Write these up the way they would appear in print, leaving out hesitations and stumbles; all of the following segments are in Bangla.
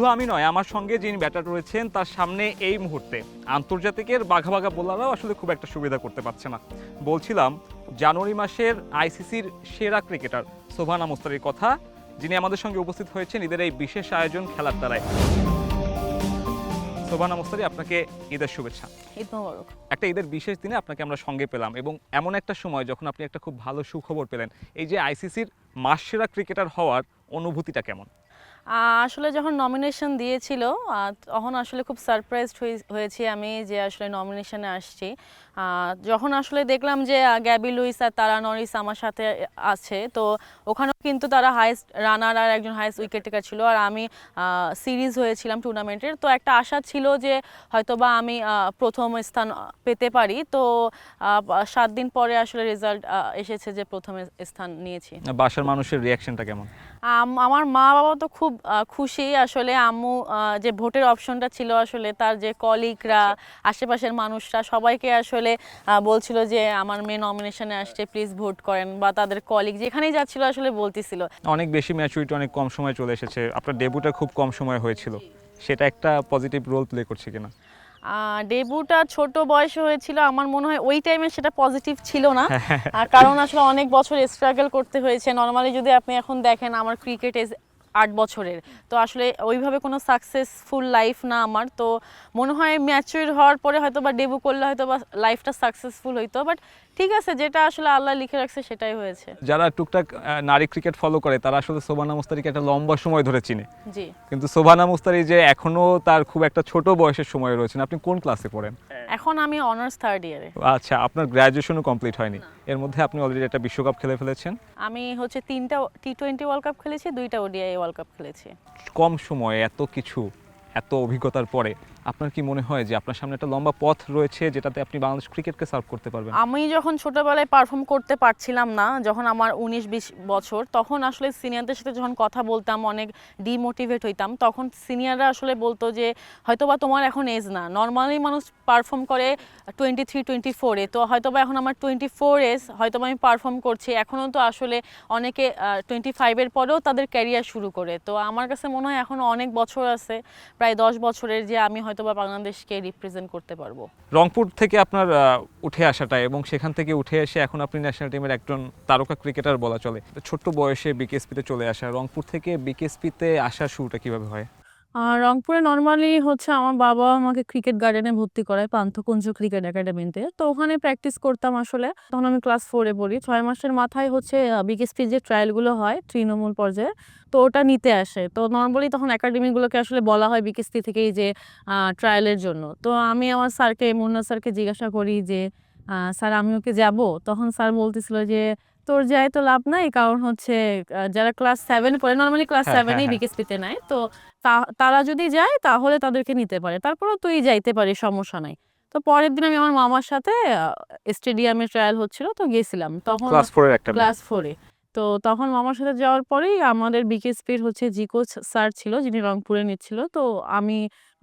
শুধু আমি নয়, আমার সঙ্গে যিনি ব্যাটার রয়েছেন তার সামনে এই মুহূর্তে আন্তর্জাতিকের বাঘা বাঘা বোলাররাও আসলে খুব একটা সুবিধা করতে পারছে না। বলছিলাম জানুয়ারি মাসের আইসিসির সেরা ক্রিকেটার শোভানা মুস্তারির কথা, যিনি আমাদের সঙ্গে উপস্থিত হয়েছেন ঈদের এই বিশেষ আয়োজন খেলার দ্বারায়। শোভানা মুস্তারি, আপনাকে ঈদের শুভেচ্ছা। ঈদ মোবারক। একটা ঈদের বিশেষ দিনে আপনাকে আমরা সঙ্গে পেলাম এবং এমন একটা সময় যখন আপনি একটা খুব ভালো সুখবর পেলেন। এই যে আইসিসির মাসসেরা ক্রিকেটার হওয়ার অনুভূতিটা কেমন? আসলে যখন নমিনেশন দিয়েছিল তখন আসলে খুব সারপ্রাইজড হয়েছি আমি যে আসলে নমিনেশনে আসছি। যখন আসলে দেখলাম যে গ্যাবি লুইস আর তারা নরিস আমার সাথে আছে, তো ওখানেও কিন্তু তারা হাইয়েস্ট রানার আর একজন হাইয়েস্ট উইকেট টেকার ছিল, আর আমি সিরিজ হয়েছিলাম টুর্নামেন্টের। তো একটা আশা ছিল যে হয়তোবা আমি প্রথম স্থান পেতে পারি। তো 7 দিন পরে আসলে রেজাল্ট এসেছে যে প্রথম স্থান নিয়েছি। বাসার মানুষের রিয়াকশনটা কেমন? আমার মা বাবা তো খুব খুশি। আসলে আম্মু যে ভোটের অপশনটা ছিল, আসলে তার যে কলিগরা, আশেপাশের মানুষরা সবাইকে আসলে বলছিল যে আমার মেয়ে নমিনেশনে আসছে, প্লিজ ভোট করেন, বা তাদের কলিগ যেখানেই যাচ্ছিল আসলে বলতেছিল। অনেক বেশি ম্যাচুরিটি অনেক কম সময় চলে এসেছে, আপনার ডেবিউটা খুব কম সময় হয়েছিল, সেটা একটা পজিটিভ রোল প্লে করছে কিনা? ডেবিউটা ছোট বয়সে হয়েছিল, আমার মনে হয় ওই টাইমে সেটা পজিটিভ ছিল না। কারণ আসলে অনেক বছর স্ট্রাগল করতে হয়েছে। নর্মালি যদি আপনি এখন দেখেন আমার ক্রিকেট 8 বছরের, তো আসলে ওইভাবে কোনো সাকসেসফুল লাইফ না আমার। তো মনে হয় ম্যাচিউর হওয়ার পরে হয়তো বা ডেবিউ করলে হয়তো বা লাইফটা সাকসেসফুল হইতো। বাট ঠিক আছে, যেটা আসলে আল্লাহ লিখে রাখছে সেটাই হয়েছে। যারা টুকটাক নারী ক্রিকেট ফলো করে তারা আসলে শোভানা মুস্তারিকে একটা লম্বা সময় ধরে চিনে, জি। কিন্তু শোভানা মুস্তারি যে এখনো তার খুব একটা ছোট বয়সের সময় রয়েছেন। আপনি কোন ক্লাসে পড়েন? এখন আমি অনার্স 3rd ইয়ারে। আচ্ছা, আপনার গ্র্যাজুয়েশনও কমপ্লিট হয়নি, এর মধ্যে আপনি অলরেডি একটা বিশ্বকাপ খেলে ফেলেছেন। আমি হচ্ছে 3টা T20 ওয়ার্ল্ড কাপ খেলেছি, 2টা ওডিআই ওয়ার্ল্ড কাপ খেলেছি। কম সময়ে এত কিছু, এত অভিজ্ঞতার পরে আপনার কি মনে হয় যে আপনার সামনে একটা লম্বা পথ রয়েছে যেটাতে আপনি বাংলাদেশ ক্রিকেটকে সার্ভ করতে পারবেন? আমি যখন ছোটবেলায় পারফর্ম করতে পারছিলাম না, যখন আমার 19-20 বছর, তখন আসলে সিনিয়রদের সাথে যখন কথা বলতাম অনেক ডিমোটিভেট হইতাম। তখন সিনিয়ররা আসলে বলতো যে হয়তোবা তোমার এখন এজ না, নর্মালি মানুষ পারফর্ম করে 23-24-এ, তো হয়তোবা এখন আমার 24 এজ, হয়তোবা আমি পারফর্ম করছি। এখনও তো আসলে অনেকে 25-এর পরেও তাদের ক্যারিয়ার শুরু করে। তো আমার কাছে মনে হয় এখনও অনেক বছর আছে, প্রায় 10 বছরের, যে আমি হয়তোবা বাংলাদেশকে রিপ্রেজেন্ট করতে পারবো। রংপুর থেকে আপনার উঠে আসাটা এবং সেখান থেকে উঠে এসে এখন আপনি ন্যাশনাল টিমের একজন তারকা ক্রিকেটার বলা চলে, ছোট্ট বয়সে বিকেএসপিতে চলে আসা, রংপুর থেকে বিকেএসপিতে আসার শুরুটা কিভাবে হয়? রংপুরে নর্মালি হচ্ছে আমার বাবা আমাকে ক্রিকেট গার্ডেনে ভর্তি করায়, পান্থকুঞ্জ ক্রিকেট একাডেমিতে। তো ওখানে প্র্যাকটিস করতাম আসলে। তখন আমি ক্লাস 4-এ পড়ি। 6 মাসের মাথায় হচ্ছে বিকেএসপি যে ট্রায়ালগুলো হয় তৃণমূল পর্যায়ে, তো ওটা নিতে আসে। তো নর্মালি তখন একাডেমিগুলোকে আসলে বলা হয় বিকেএসপি থেকেই যে ট্রায়ালের জন্য। তো আমি আমার স্যারকে, মুন্না স্যারকে জিজ্ঞাসা করি যে স্যার আমিও কি যাব? তখন স্যার বলতেছিল যে তোর যাই তো লাভ নাই, কারণ হচ্ছে যারা ক্লাস 7 পড়ে, নর্মালি ক্লাস হ্যাঁ, 7 হ্যাঁ, এই হ্যাঁ। বিকেএসপিতে নেয়, তো তারা যদি যায় তাহলে তাদেরকে নিতে পারে, তারপরেও তুই যাইতে পারিস, সমস্যা নাই। তো পরের দিন আমি আমার মামার সাথে স্টেডিয়ামে ট্রায়াল হচ্ছিল, তো গেছিলাম তখন ক্লাস 4 এর একটা মেয়ে। ক্লাস 4-এ। তো তখন মামার সাথে যাওয়ার পরেই আমাদের বিকেএসপির হচ্ছে জি কোচ স্যার ছিল, যিনি রংপুরে নিচ্ছিল। তো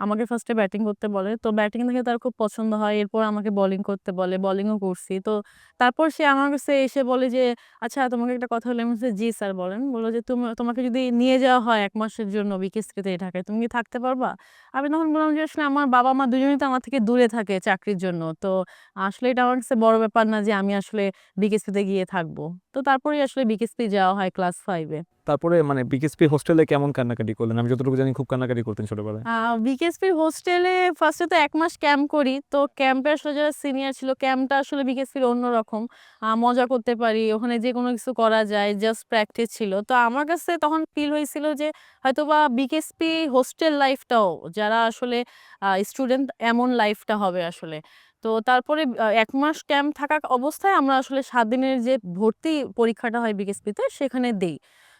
আমাকে ফার্স্টে ব্যাটিং করতে বলে। তো ব্যাটিং দেখে তার খুব পছন্দ হয়। এরপর আমাকে বোলিং করতে বলে, বোলিংও করছি। তো তারপর সে আমার কাছে এসে বলে যে আচ্ছা তোমাকে একটা কথা বলি। আমি বলছি জি স্যার বলেন। বলল যে তোমাকে যদি নিয়ে যাওয়া হয় 1 মাসের জন্য বিকেএসপিতে ঢাকায়, তুমি কি থাকতে পারবা? আমি তখন বললাম যে আসলে আমার বাবা মা দুজনেই তো আমার থেকে দূরে থাকে চাকরির জন্য। তো আসলে এটা আমার কাছে বড় ব্যাপার না যে আমি আসলে বিকেএসপিতে গিয়ে থাকবো। তো তারপরেই আসলে বিকেএসপি যাওয়া হয় ক্লাস 5-এ। তারপরে মানে বিকেএসপি হোস্টেলে কেমন কান্নাকাটি করলেন? আমি যতটুকু জানি খুব কান্নাকাটি করতেন ছোটবেলায়। বিকেএসপির হোস্টেলে ফার্স্টে তো 1 মাস ক্যাম্প করি। তো ক্যাম্পে আসলে যারা সিনিয়র ছিল, ক্যাম্পটা আসলে বিকেএসপির অন্যরকম। মজা করতে পারি, ওখানে যেকোনো কিছু করা যায়, জাস্ট প্র্যাকটিস ছিল। তো আমার কাছে তখন ফিল হয়েছিল যে হয়তোবা বিকেএসপি হোস্টেল লাইফটাও যারা আসলে স্টুডেন্ট, এমন লাইফটা হবে আসলে। তো তারপরে 1 মাস ক্যাম্প থাকা অবস্থায় আমরা আসলে 7 দিনের যে ভর্তি পরীক্ষাটা হয় বিকেএসপিতে সেখানে দেই।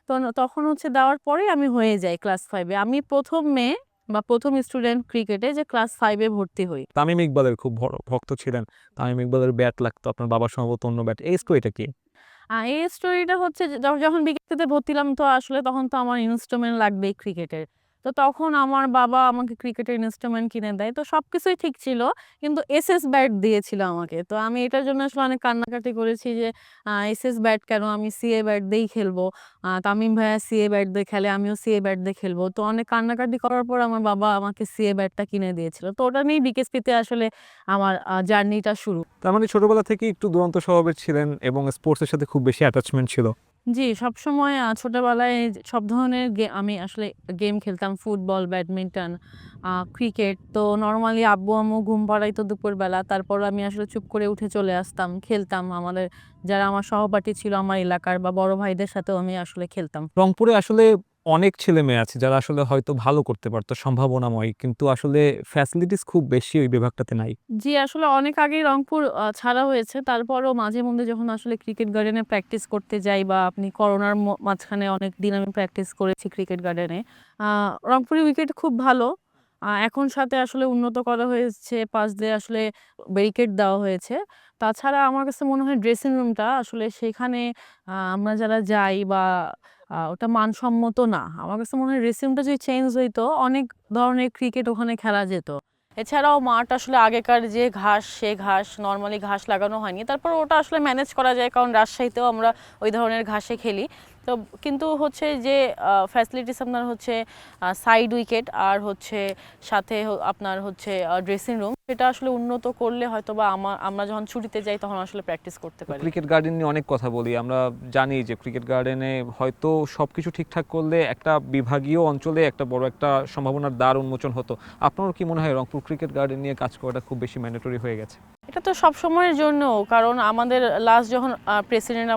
তো তখন হচ্ছে দেওয়ার পরেই আমি হয়ে যাই ক্লাস 5-এ। আমি ১ম মেয়ে বা ১ম স্টুডেন্ট ক্রিকেটে যে ক্লাস 5-এ ভর্তি হই। তামিম ইকবালের খুব বড় ভক্ত ছিলেন। তামিম ইকবালের ব্যাট লাগতো, আপনার বাবার সম্ভবত অন্য ব্যাট। এই স্টোরিটা কি? এই স্টোরিটা হচ্ছে যে যখন বিকেএসপিতে ভর্তি হলাম, তো আসলে তখন তো আমার ইনস্ট্রুমেন্ট লাগবেই ক্রিকেটের। তো তখন আমার বাবা আমাকে ক্রিকেটের ইনস্ট্রুমেন্ট কিনে দেয়। তো সবকিছুই ঠিক ছিল। কিন্তু এসএস ব্যাট দিয়েছিল আমাকে। তো আমি এটার জন্য আসলে অনেক কান্নাকাটি করেছি যে এসএস ব্যাট কেন? আমি সিএ ব্যাট দিয়েই খেলবো। তামিম ভাইয়া সিএ ব্যাট দিয়ে খেলে, আমিও সিএ ব্যাট দিয়ে খেলবো। তো অনেক কান্নাকাটি করার পর আমার বাবা আমাকে সিএ ব্যাটটা কিনে দিয়েছিল। তো ওটা নিয়েই বিকেএসপিতে আসলে আমার জার্নিটা শুরু। তার মানে ছোটবেলা থেকেই একটু দুরন্ত স্বভাবের ছিলেন এবং স্পোর্টসের সাথে খুব বেশি অ্যাটাচমেন্ট ছিল। জি, সবসময় ছোটবেলায় সব ধরনের আমি আসলে গেম খেলতাম। Football, badminton, cricket. তো নরমালি আব্বু-আম্মু ঘুম পাড়াইতো দুপুরবেলা। তারপরও আমি আসলে চুপ করে উঠে চলে আসতাম, খেলতাম। যারা আমার সহপাঠী ছিল আমার এলাকার বা বড় ভাইদের সাথেও আমি আসলে খেলতাম। রংপুরে আসলে অনেক ছেলেমেয়ে আছে যারা আসলে হয়তো ভালো করতে পারতো, সম্ভাবনাময়, কিন্তু আসলে ফ্যাসিলিটিস খুব বেশি ওই বিভাগটাতে নাই। জি, আসলে অনেক আগেই রংপুর ছাড়া হয়েছে। তারপরও মাঝে-মধ্যে যখন আসলে ক্রিকেট গার্ডেনে প্র্যাকটিস করতে যাই বা আপনি করোনার মাঝখানে অনেকদিন আমি প্র্যাকটিস করেছি ক্রিকেট গার্ডেনে। আ রংপুরের উইকেট খুব ভালো। এখন সাথে আসলে উন্নত করা হয়েছে। পাশ দিয়ে আসলে ব্যারিকেড দেওয়া হয়েছে। তাছাড়া আমার কাছে মনে হয় ড্রেসিং রুমটা আসলে সেখানে আমরা যারা যাই বা ওটা মানসম্মত না। আমার কাছে মনে হয় ড্রেসিং রুমটা যদি চেঞ্জ হইতো অনেক ধরনের ক্রিকেট ওখানে খেলা যেত। এছাড়াও মাঠ আসলে আগেকার যে ঘাস, সে ঘাস নরমালি ঘাস লাগানো হয়নি। তারপর ওটা আসলে ম্যানেজ করা যায় কারণ রাজশাহীতেও আমরা ওই ধরনের ঘাসে খেলি। তো কিন্তু হচ্ছে যে ফ্যাসিলিটিস আপনার হচ্ছে সাইড উইকেট আর হচ্ছে সাথে আপনার হচ্ছে ড্রেসিং রুম সেটা আসলে উন্নত করলে হয়তোবা আমরা যখন ছুটিতে যাই তখন আসলে প্র্যাকটিস করতে পারি। ক্রিকেট গার্ডেন নিয়ে অনেক কথা বলি আমরা, জানি যে ক্রিকেট গার্ডেনে হয়তো সবকিছু ঠিকঠাক করলে একটা বিভাগীয় অঞ্চলে একটা বড় একটা সম্ভাবনার দ্বার উন্মোচন হতো। আপনারও কি মনে হয় রংপুর ক্রিকেট গার্ডেন নিয়ে কাজ করাটা খুব বেশি ম্যান্ডেটরি হয়ে গেছে? এটা তো সব সময়ের জন্য, কারণ আমাদের লাস্ট যখন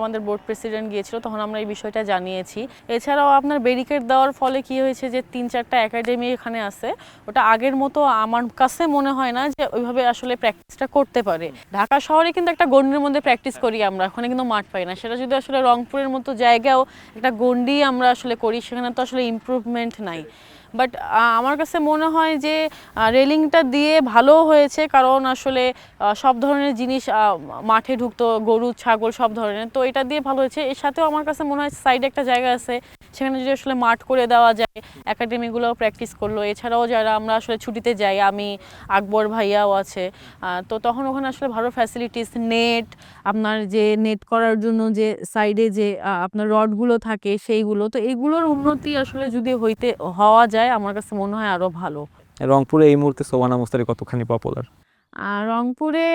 আমাদের বোর্ড প্রেসিডেন্ট গিয়েছিল তখন আমরা এই বিষয়টা জানিয়েছি। এছাড়াও আপনার ব্যারিকেড দেওয়ার ফলে কি হয়েছে যে ৩-৪টা একাডেমি এখানে আছে, ওটা আগের মতো আমার কাছে মনে হয় না যে ওইভাবে আসলে প্র্যাকটিসটা করতে পারে। ঢাকা শহরে কিন্তু একটা গণ্ডির মধ্যে প্র্যাকটিস করি আমরা, ওখানে কিন্তু মাঠ পাই না। সেটা যদি আসলে রংপুরের মতো জায়গাও একটা গণ্ডি আমরা আসলে করি, সেখানে তো আসলে ইমপ্রুভমেন্ট নাই। বাট আমার কাছে মনে হয় যে রেলিংটা দিয়ে ভালো হয়েছে, কারণ আসলে সব ধরনের জিনিস মাঠে ঢুকতো, গরু ছাগল সব ধরনের, তো এটা দিয়ে ভালো হয়েছে। এর সাথেও আমার কাছে মনে হয় সাইডে একটা জায়গা আছে, সেখানে যদি আসলে মাঠ করে দেওয়া যায়, একাডেমিগুলোও প্র্যাকটিস করলো। এছাড়াও যারা আমরা আসলে ছুটিতে যাই, আমি আকবর ভাইয়াও আছে, তো তখন ওখানে আসলে ভালো ফ্যাসিলিটিস, নেট, আপনার যে নেট করার জন্য যে সাইডে যে আপনার রডগুলো থাকে সেইগুলো, তো এগুলোর উন্নতি আসলে যদি হওয়া যায় আমার কাছে মনে হয় আরো ভালো। রংপুরে এই মুহূর্তে সোবানা মুস্তারি কতখানি পপুলার? রংপুরে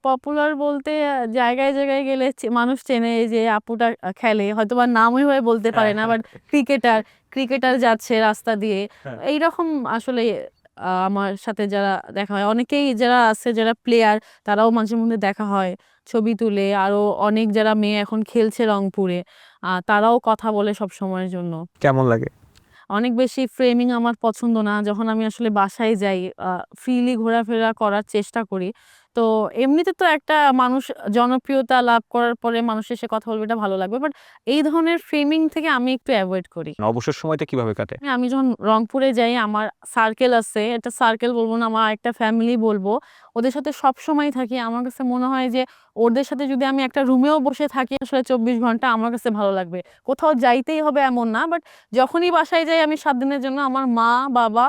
পপুলার বলতে জায়গায়, জায়গায় গেলে মানুষ চেনে, এই যে আপুটা খেলে, হয়তোবা নামই হয়ে বলতে পারে না, বাট ক্রিকেটার যাচ্ছে রাস্তা দিয়ে। এইরকম আসলে আমার সাথে যারা দেখা হয়, অনেকেই যারা আছে যারা প্লেয়ার, তারাও মাঝে মধ্যে দেখা হয়, ছবি তুলে। আরো অনেক যারা মেয়ে এখন খেলছে রংপুরে, তারাও কথা বলে সব সময়ের জন্য। কেমন লাগে? অনেক বেশি ফ্রেমিং আমার পছন্দ না। যখন আমি আসলে বাসায় যাই ফ্রিলি ঘোরাফেরা করার চেষ্টা করি। তো এমনিতে তো একটা মানুষ জনপ্রিয়তা লাভ করার পরে মানুষ এসে কথা বলবে, এটা ভালো লাগবে। বাট এই ধরনের ফ্রেমিং থেকে আমি একটু এভয়েড করি। অবসর সময়টা কিভাবে কাটে? হ্যাঁ, আমি যখন রংপুরে যাই আমার সার্কেল আছে। এটা সার্কেল বলব না, আমার একটা ফ্যামিলি বলবো। ওদের সাথে সবসময় থাকি। আমার কাছে মনে হয় যে ওদের সাথে যদি আমি একটা রুমেও বসে থাকি আসলে ২৪ ঘন্টা, আমার কাছে ভালো লাগবে। কোথাও যাইতেই হবে এমন না। বাট যখনই বাসায় যাই আমি ৭ দিনের জন্য, আমার মা, বাবা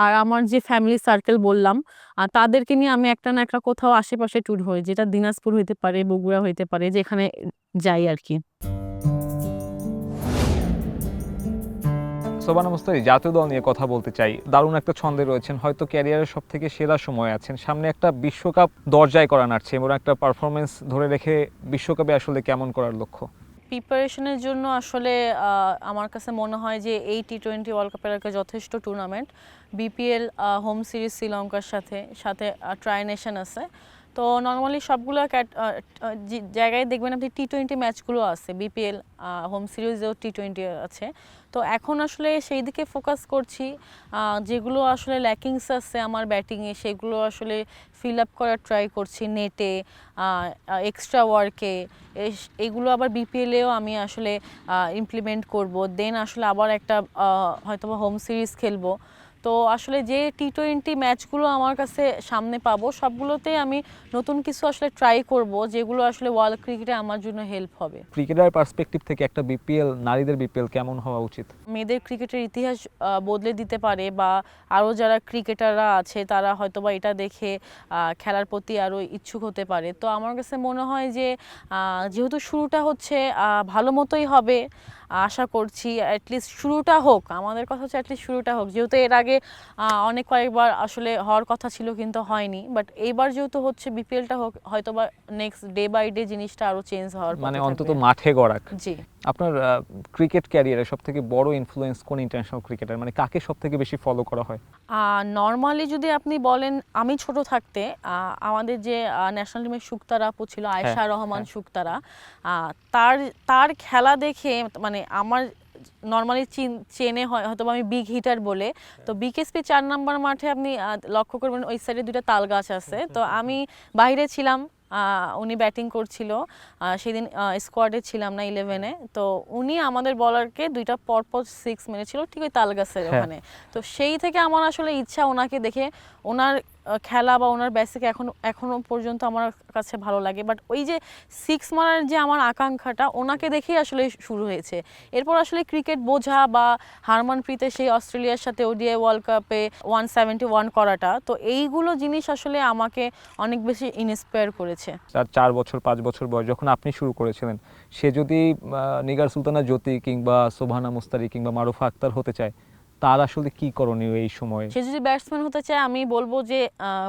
আর আমার যে ফ্যামিলি সার্কেল বললাম, তাদেরকে নিয়ে আমি একটা না একটা কোথাও আশেপাশে ট্যুর হই। যেটা দিনাজপুর হইতে পারে, বগুড়া হইতে পারে, যেখানে যাই আরকি। সোবানা মুস্তারি, জাতীয় দল নিয়ে কথা বলতে চাই। দারুণ একটা ছন্দে রয়েছেন, হয়তো ক্যারিয়ারের সবথেকে সেরা সময় আছেন। সামনে একটা বিশ্বকাপ দরজায় করা নাড়ছে, এবং একটা পারফরমেন্স ধরে রেখে বিশ্বকাপে আসলে কেমন করার লক্ষ্য? প্রিপারেশনের জন্য আসলে আমার কাছে মনে হয় যে এই টি-20 ওয়ার্ল্ড কাপের একটা যথেষ্ট টুর্নামেন্ট। বিপিএল, হোম সিরিজ শ্রীলঙ্কার সাথে সাথে ট্রাই নেশন আছে। তো নর্মালি সবগুলো জায়গায় দেখবেন আপনি টি-20 ম্যাচগুলো আছে। বিপিএল, হোম সিরিজেও টি-20 আছে। তো এখন আসলে সেই দিকে ফোকাস করছি। যেগুলো আসলে ল্যাকিংস আছে আমার ব্যাটিংয়ে, সেগুলো আসলে ফিল আপ করার ট্রাই করছি নেটে, এক্সট্রা ওয়ার্কে। এগুলো আবার বিপিএলেও আমি আসলে ইমপ্লিমেন্ট করব। দেন আসলে আবার একটা হয়তোবা হোম সিরিজ খেলবো। তো আসলে যে টি-20 ম্যাচগুলো আমার কাছে সামনে পাবো সবগুলোতেই আমি নতুন কিছু আসলে ট্রাই করব, যেগুলো আসলে ওয়ার্ল্ড ক্রিকেটে আমার জন্য হেল্প হবে। ক্রিকেটার পার্সপেক্টিভ থেকে একটা বিপিএল, নারীদের বিপিএল কেমন হওয়া উচিত? মেয়েদের ক্রিকেটের ইতিহাস বদলে দিতে পারে, বা আরও যারা ক্রিকেটাররা আছে তারা হয়তোবা এটা দেখে খেলার প্রতি আরও ইচ্ছুক হতে পারে। তো আমার কাছে মনে হয় যে যেহেতু শুরুটা হচ্ছে ভালো মতোই হবে, আশা করছি অ্যাটলিস্ট শুরুটা হোক। আমাদের কথা হচ্ছে অ্যাটলিস্ট শুরুটা হোক, যেহেতু এর আগে অনেক কয়েকবার আসলে হওয়ার কথা ছিল কিন্তু হয়নি, বাট এইবার যেহেতু হচ্ছে বিপিএলটা হোক, হয়তোবা নেক্সট ডে বাই ডে জিনিসটা আরও চেঞ্জ হওয়ার পথে মানে অন্তত থাকবে। মাঠে গড়াক। জি। আপনার ক্রিকেট ক্যারিয়ারে সবথেকে বড় ইনফ্লুয়েন্স কোন ইন্টারন্যাশনাল ক্রিকেটার, মানে কাকে সবথেকে বেশি ফলো করা হয়? নর্মালি যদি আপনি বলেন, আমি ছোট থাকতে আমাদের যে ন্যাশনাল টিমের শুক্তারা আপু ছিল, আয়েশা রহমান শুক্তারা, তার তার খেলা দেখে মানে আমার নর্মালি চেনে হয়তো আমি বিগ হিটার বলে। তো বিকেএসপি 4 নম্বর মাঠে আপনি লক্ষ্য করবেন ওই সাইডে 2টা তাল গাছ আছে। তো আমি বাইরে ছিলাম, উনি ব্যাটিং করছিল, সেদিন স্কোয়াডে ছিলাম না 11-এ। তো উনি আমাদের বলারকে 2টা পরপর 6 মেরেছিল ঠিক ওই তাল গাছের ওখানে। তো সেই থেকে আমার আসলে ইচ্ছা ওনাকে দেখে, ওনার খেলা বা ওনার বেসিক এখনো পর্যন্ত আমার কাছে ভালো লাগে। বাট ওই যে 6 মারার যে আমার আকাঙ্ক্ষাটা ওনাকে দেখেই আসলে শুরু হয়েছে। এরপর আসলে ক্রিকেট বোঝা বা হারমানপ্রীতের সেই অস্ট্রেলিয়ার সাথে ওডিআই ওয়ার্ল্ড কাপে 171 করাটা, তো এইগুলো জিনিস আসলে আমাকে অনেক বেশি ইন্সপায়ার করেছে। তার 4 বছর 5 বছর বয়স যখন আপনি শুরু করেছিলেন, সে যদি নিগার সুলতানা জ্যোতি কিংবা সোবহানা মুস্তারি কিংবা মারুফা আক্তার হতে চায়, তার আসলে কি করণীয় এই সময়ে? সে যদি ব্যাটসম্যান হতে চায়, আমি বলবো যে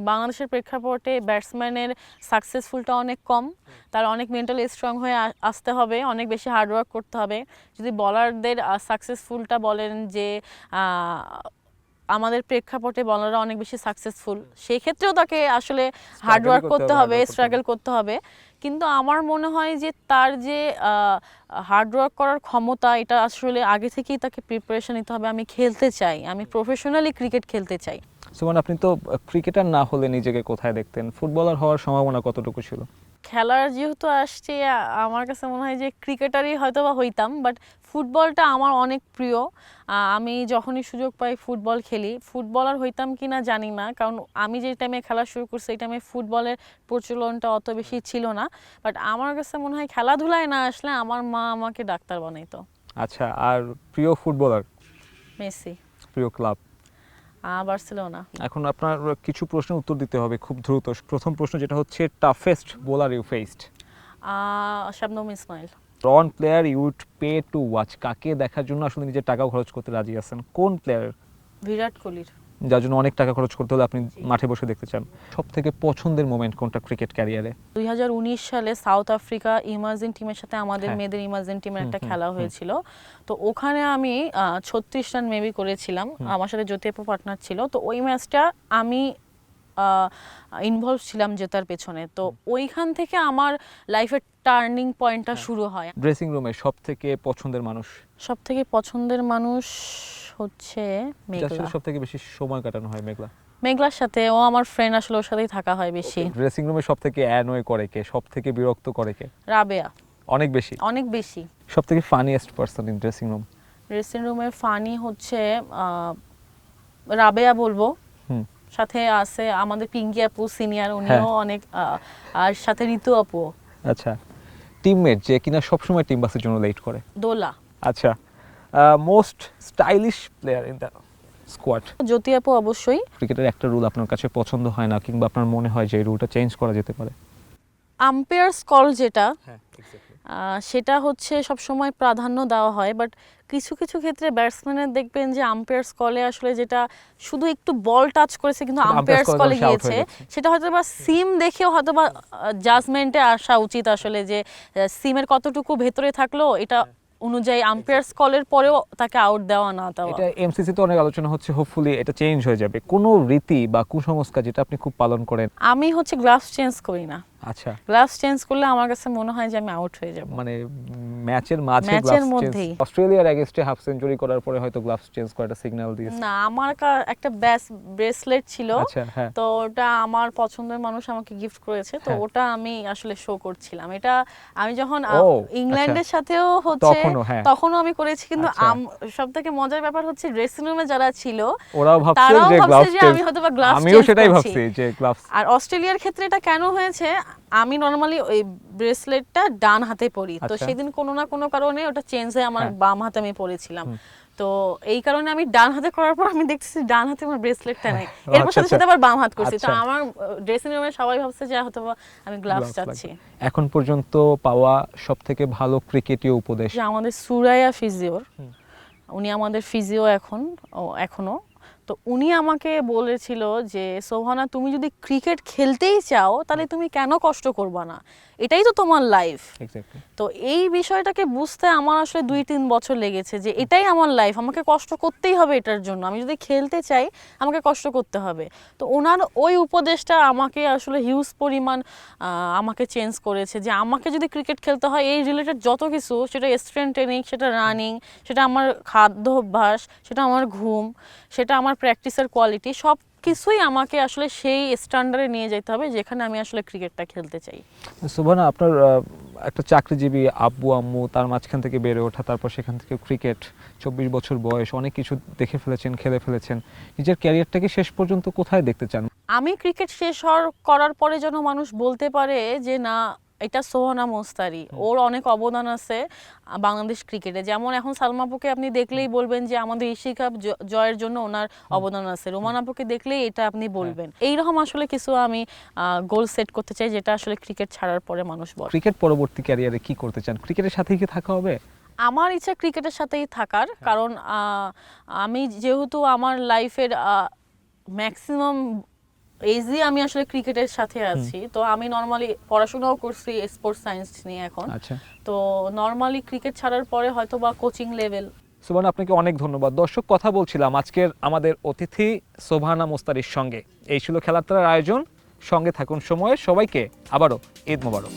বাংলাদেশের প্রেক্ষাপটে ব্যাটসম্যানের সাকসেসফুলটা অনেক কম, তার অনেক মেন্টালি স্ট্রং হয়ে আসতে হবে, অনেক বেশি হার্ডওয়ার্ক করতে হবে। যদি বলারদের সাকসেসফুলটা বলেন যে আমাদের প্রেক্ষাপটে বলাররা অনেক বেশি সাকসেসফুল, সেই ক্ষেত্রেও তাকে আসলে হার্ডওয়ার্ক করতে হবে, স্ট্রাগল করতে হবে। কিন্তু আমার মনে হয় যে তার যে হার্ডওয়ার্ক করার ক্ষমতা, এটা আসলে আগে থেকেই তাকে প্রিপারেশন নিতে হবে। আমি খেলতে চাই, আমি প্রফেশনালি ক্রিকেট খেলতে চাই। সুমন, আপনি তো ক্রিকেটার না হলে নিজেকে কোথায় দেখতেন? ফুটবলার হওয়ার সম্ভাবনা কতটুকু ছিল? খেলার যেহেতু আসছে, আমার কাছে মনে হয় যে ক্রিকেটারই হয়তো বা হইতাম, বাট ফুটবলটা আমার অনেক প্রিয়। আমি যখনই সুযোগ পাই ফুটবল খেলি। ফুটবলার হইতাম কি না জানি না, কারণ আমি যে টাইমে খেলা শুরু করছি এই টাইমে ফুটবলের প্রচলনটা অত বেশি ছিল না। বাট আমার কাছে মনে হয় খেলাধুলায় না আসলে আমার মা আমাকে ডাক্তার বানাইতো। আচ্ছা, আর প্রিয় ফুটবলার? মেসি। প্রিয় ক্লাব? বার্সেলোনা। এখন আপনার কিছু প্রশ্নের উত্তর দিতে হবে খুব দ্রুত। প্রথম প্রশ্ন যেটা হচ্ছে, toughest bowler you faced? Shabnam Ismail. One player you would pay to watch, কাকে দেখার জন্য আসলে নিজের টাকা খরচ করতে রাজি আছেন? কোন প্লেয়ার? বিরাট কোহলির। যার জন্য অনেক টাকা খরচ করতে হলে আপনি মাঠে বসে দেখতে চান। সব থেকে পছন্দের মোমেন্ট কোনটা ক্রিকেট ক্যারিয়ারে? 2019 সালে সাউথ আফ্রিকা ইমার্জিং টিমের সাথে আমাদের হ্যাঁ। মেয়েদের ইমার্জিং টিমের একটা খেলা হয়েছিল। তো ওখানে আমি 36 রান মেবি করেছিলাম, আমার সাথে জ্যোতি আপু পার্টনার ছিল। তো ওই ম্যাচটা আমি ইনভলভ ছিলাম জেতার পেছনে। তো ওইখান থেকে আমার লাইফের টার্নিং পয়েন্টটা শুরু হয়। ড্রেসিং রুমে সব থেকে পছন্দের মানুষ? সব থেকে পছন্দের মানুষ হচ্ছে মেঘলা। সব থেকে বেশি সময় কাটানো হয় মেঘলা? মেঘলার সাথে, ও আমার ফ্রেন্ড, আসলে ওর সাথেই থাকা হয় বেশি। ড্রেসিং রুমে সব থেকে অ্যানয় করে কে? সব থেকে বিরক্ত করে কে? রাবেয়া। অনেক বেশি? অনেক বেশি। সব থেকে funniest person in dressing room? Dressing রুমের ফানি হচ্ছে রাবেয়া বলবো, সাথে আছে আমাদের পিঙ্কি আপু সিনিয়র, উনিও অনেক, আর সাথে ঋতু আপু। আচ্ছা, টিমমেট যে কিনা সবসময় টিম বাসের জন্য লেট করে? দোলা। আচ্ছা, most stylish player in the squad? Jyoti আপু অবশ্যই। ক্রিকেটের একটা রুল আপনার কাছে পছন্দ হয় না, কিংবা আপনার মনে হয় যে এই রুলটা চেঞ্জ করা যেতে পারে? আম্পায়ার্স কল যেটা, সেটা হচ্ছে সবসময় প্রাধান্য দেওয়া হয়। বাট কিছু কিছু ক্ষেত্রে ব্যাটসম্যানের দেখবেন যে আম্পায়ার্স কলে আসলে যেটা শুধু একটু বল টাচ করেছে কিন্তু আম্পায়ার্স কলে গিয়েছে, সেটা হয়তো বা সিম দেখেও হয়তো বা জাজমেন্টে আসা উচিত আসলে, যে সিমের কতটুকু ভেতরে থাকলো এটা অনুযায়ী আম্পায়ার্স কলের পরেও তাকে আউট দেওয়া না দেওয়া। এটা এমসিসি তে অনেক আলোচনা হচ্ছে, হোপফুলি এটা চেঞ্জ হয়ে যাবে। কোনো রীতি বা কুসংস্কার যেটা আপনি খুব পালন করেন? আমি হচ্ছে গ্লাভস চেঞ্জ করি না। আচ্ছা, গ্লাভস চেঞ্জ করলে আমার কাছে মনে হয় যে আমি আউট হয়ে যাব। মানে ম্যাচের মাঝে ম্যাচের গ্লাভস চেঞ্জ, মধ্যেই। অস্ট্রেলিয়ার এগেইনস্টে হাফ সেঞ্চুরি করার পরে হয়তো গ্লাভস চেঞ্জ করাটা সিগন্যাল দিয়েছে। না, আমার একটা ব্রেসলেট ছিল, আচ্ছা, হ্যাঁ, তো ওটা আমার পছন্দের মানুষ আমাকে গিফট করেছে, তো হ্যাঁ। ওটা আমি আসলে শো করছিলাম। এটা আমি যখন ও, ইংল্যান্ডের আচ্ছা। সাথেও হচ্ছে হ্যাঁ, তখনও আমি করেছি, কিন্তু আচ্ছা। সবথেকে মজার ব্যাপার হচ্ছে ড্রেসিং রুমে যারা ছিল ওরাও ভাবছে তারাও যে ভাবছে গ্লাভস যে চেঞ্জ, আমি হয়তো বা গ্লাভস আমিও চেঞ্জ সেটাই করছি। ভাবছি যে গ্লাভস। আর অস্ট্রেলিয়ার ক্ষেত্রে এটা কেন হয়েছে, আমি নর্মালি ওই ব্রেসলেটটা ডান হাতে পরি, তো আচ্ছা। সেদিন কোনো না কোনো কারণে ওটা চেঞ্জ হয়ে আমার হ্যাঁ। বাম হাতে আমি পরেছিলাম। তো এই কারণে আমি ডান হাতে করার পর আমি দেখতেছি ডান হাতে আমার ব্রেসলেটটা নাই, এরপর সাথে সাথে আবার বাম হাত করছি, তো আচ্ছা। আমার ড্রেসিং রুমে সবাই ভাবছে যে হয়তো বা আমি গ্লাভস চাচ্ছি। এখন পর্যন্ত পাওয়া সবথেকে ভালো ক্রিকেটীয় উপদেশ? যে আমাদের সুরাইয়া ফিজিওর, উনি আমাদের ফিজিও এখনো, তো উনি আমাকে বলেছিল যে সোহানা, তুমি যদি ক্রিকেট খেলতেই চাও তাহলে তুমি কেন কষ্ট করবা না, এটাই তো তোমার লাইফ। এক্স্যাক্টলি। তো এই বিষয়টাকে বুঝতে আমার আসলে 2-3 বছর লেগেছে, যে এটাই আমার লাইফ, আমাকে কষ্ট করতেই হবে এটার জন্য, আমি যদি খেলতে চাই আমাকে কষ্ট করতে হবে। তো ওনার ওই উপদেশটা আমাকে আসলে হিউজ পরিমাণ আমাকে চেঞ্জ করেছে, যে আমাকে যদি ক্রিকেট খেলতে হয় এই রিলেটেড যত কিছু, সেটা স্ট্রেংথ ট্রেনিং, সেটা রানিং, সেটা আমার খাদ্য অভ্যাস, সেটা আমার ঘুম, সেটা আমার প্র্যাকটিসের কোয়ালিটি, সব কিছুই আমাকে আসলে সেই স্ট্যান্ডার্ডে নিয়ে যেতে হবে যেখানে আমি আসলে ক্রিকেটটা খেলতে চাই। সুবহানা, আপনার একটা চাকরিজীবী আব্বু আম্মু, তার মাঝখান থেকে বেড়ে ওঠা, তারপর সেখান থেকে ক্রিকেট, 24 বছর বয়স, অনেক কিছু দেখে ফেলেছেন, খেলে ফেলেছেন, নিজের ক্যারিয়ারটাকে শেষ পর্যন্ত কোথায় দেখতে চান? আমি ক্রিকেট শেষ করার পরে যেন মানুষ বলতে পারে যে না, এটা সোহানা মোস্তারি, ওর অনেক অবদান আছে বাংলাদেশ ক্রিকেটে। যেমন এখন সালমা আপুকে আপনি দেখলেই বলবেন যে আমাদের এশিয়া কাপ জয়ের জন্য ওনার অবদান আছে, রোমান আপুকে দেখলেই এটা আপনি বলবেন। এইরকম আসলে কিছু আমি গোল সেট করতে চাই, যেটা আসলে ক্রিকেট ছাড়ার পরে মানুষ বলে। ক্রিকেট পরবর্তী ক্যারিয়ারে কি করতে চান? ক্রিকেটের সাথেই কি থাকা হবে? আমার ইচ্ছা ক্রিকেটের সাথেই থাকার, কারণ আমি যেহেতু আমার লাইফের ম্যাক্সিমাম এজই আমি আসলে ক্রিকেটের সাথে আছি, তো আমি নর্মালি পড়াশোনাও করছি স্পোর্টস সায়েন্স নিয়ে এখন। আচ্ছা, তো নর্মালি ক্রিকেট ছাড়ার পরে হয়তো বা কোচিং লেভেল। সুবহানা, আপনাকে অনেক ধন্যবাদ। দর্শক, কথা বলছিলাম আজকের আমাদের অতিথি সোবহানা মোস্তারির সঙ্গে। এই ছিল খেলার তারার আয়োজন। সঙ্গে থাকুন সময়ে। সবাইকে আবারও ঈদ মোবারক।